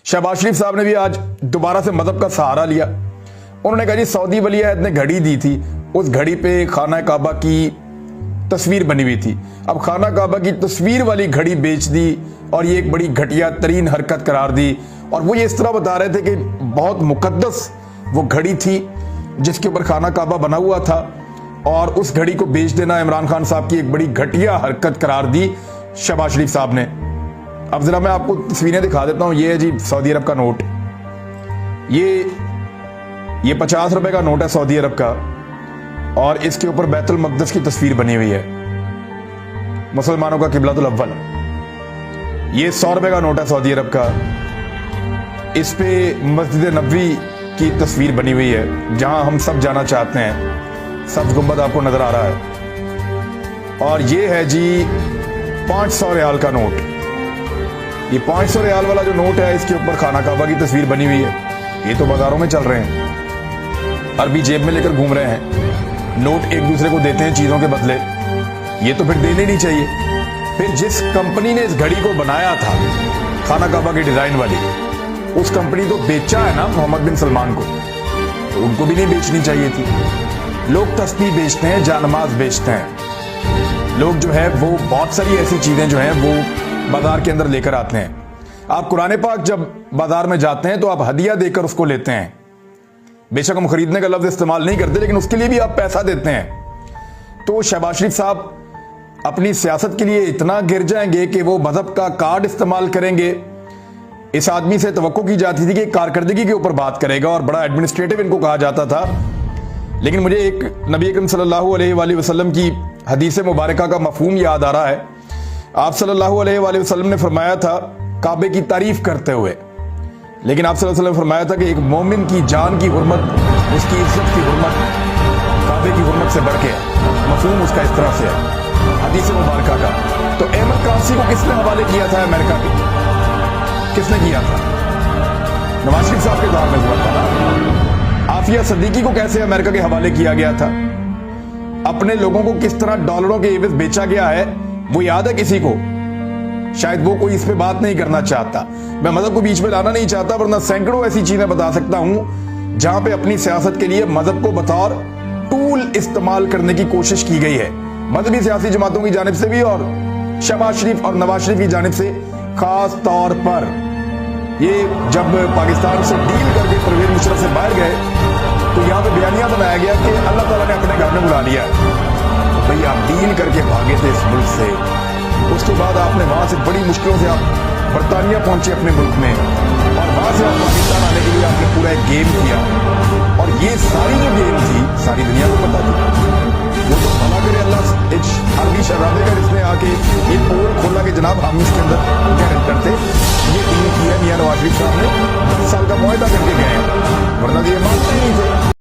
शहबाज शरीफ साहब ने भी आज दोबारा से मजहब का सहारा लिया। उन्होंने कहा जी सऊदी वली अहद ने घड़ी दी थी, उस घड़ी पे खाना काबा की तस्वीर बनी हुई थी। अब खाना काबा की तस्वीर वाली घड़ी बेच दी और ये एक बड़ी घटिया तरीन हरकत करार दी। और वो ये इस तरह बता रहे थे कि बहुत मुकद्दस वो घड़ी थी जिसके ऊपर खाना काबा बना हुआ था, और उस घड़ी को बेच देना इमरान खान साहब की एक बड़ी घटिया हरकत करार दी शहबाज शरीफ साहब ने। अब जरा मैं आपको तस्वीरें दिखा देता हूं। ये है जी सऊदी अरब का नोट, ये 50 रुपए का नोट है सऊदी अरब का, और इसके ऊपर बैतुल मक़दस की तस्वीर बनी हुई है, मुसलमानों का किबलतुल अव्वल। ये 100 रुपए का नोट है सऊदी अरब का, इस पे मस्जिद नबवी की तस्वीर बनी हुई है जहां हम सब जाना चाहते हैं। सब्ज गुंबद आपको नजर आ रहा है। और ये है जी 500 रियाल का नोट। ये 500 रियाल वाला जो नोट है इसके ऊपर खाना काबा की तस्वीर बनी हुई है। ये तो बाजारों में चल रहे हैं, अरबी जेब में लेकर घूम रहे हैं। नोट एक दूसरे को देते हैं चीजों के बदले, ये तो फिर देने नहीं चाहिए। फिर जिस कंपनी ने इस घड़ी को बनाया था खाना काबा की डिजाइन वाली, उस कंपनी तो बेचा है ना मोहम्मद बिन सलमान को, तो उनको भी नहीं बेचनी चाहिए थी। लोग तस्बीह बेचते हैं, जानमाज बेचते हैं, लोग जो है वो बहुत सारी ऐसी चीजें जो हैं वो बाजार के अंदर लेकर आते हैं। आप कुरान पाक जब बाजार में जाते हैं तो आप हदिया देकर उसको लेते हैं। बेशक हम खरीदने का लफ्ज इस्तेमाल नहीं करते, लेकिन उसके लिए भी आप पैसा देते हैं। तो शहबाज शरीफ साहब अपनी सियासत के लिए इतना गिर जाएंगे कि वो मजहब का कार्ड इस्तेमाल करेंगे। इस आदमी से तवक्को की जाती थी कि कारकर्दगी के ऊपर बात करेगा और बड़ा एडमिनिस्ट्रेटिव इनको कहा जाता था। लेकिन मुझे एक नबी अकरम सल्लल्लाहु अलैहि वसल्लम की हदीस मुबारका का मफहूम याद आ रहा है। आप सल्लल्लाहु अलैहि वसल्लम ने फरमाया था काबे की तारीफ करते हुए, लेकिन आप सल्लल्लाहु अलैहि वसल्लम ने फरमाया था कि एक मोमिन की जान की हुर्मत, उसकी इज्जत की हुर्मत काबे की हुर्मत से बढ़ के। मफहूम उसका इस तरह से है हदीस मुबारका का। तो अहमद कासी को किसने हवाले किया था अमेरिका के? किसने किया था? नवाज शरीफ साहब के दौर में हुआ था ना। आफिया सदीकी को कैसे अमेरिका के हवाले किया गया था? अपने लोगों को किस तरह डॉलरों के एवज बेचा गया है वो याद है किसी को? शायद वो कोई इस पे बात नहीं करना चाहता। मैं मजहब को बीच में लाना नहीं चाहता, वरना सैकड़ों ऐसी चीजें बता सकता हूं जहां पे अपनी सियासत के लिए मजहब को बतौर टूल इस्तेमाल करने की कोशिश की गई है, मजहबी सियासी जमातों की जानिब से भी और शहबाज शरीफ और नवाज शरीफ की जानिब से खास तौर पर। ये जब पाकिस्तान से डील करके परवेज मुशर्रफ से बाहर गए तो यहाँ पे बयानिया बनाया गया कि अल्लाह ताला ने अपने घर में बुला लिया। भाई आप डील करके भागे थे इस मुल्क से, उसके बाद आपने वहां से बड़ी मुश्किलों से आप बरतानिया पहुंचे अपने मुल्क में, और वहां से आप पाकिस्तान आने के लिए आपने पूरा एक गेम किया। और ये सारी जो गेम थी सारी दुनिया को पता थी। वो तो भला करे अल्लाह एक अरबी शहजादे का जिसने आके ये पोल खोला कि जनाब हम इसके अंदर करते ये डील किया मियां नवाज शरीफ साहब ने 10 साल का मुआहदा करके गए, वरना ये मानते नहीं थे।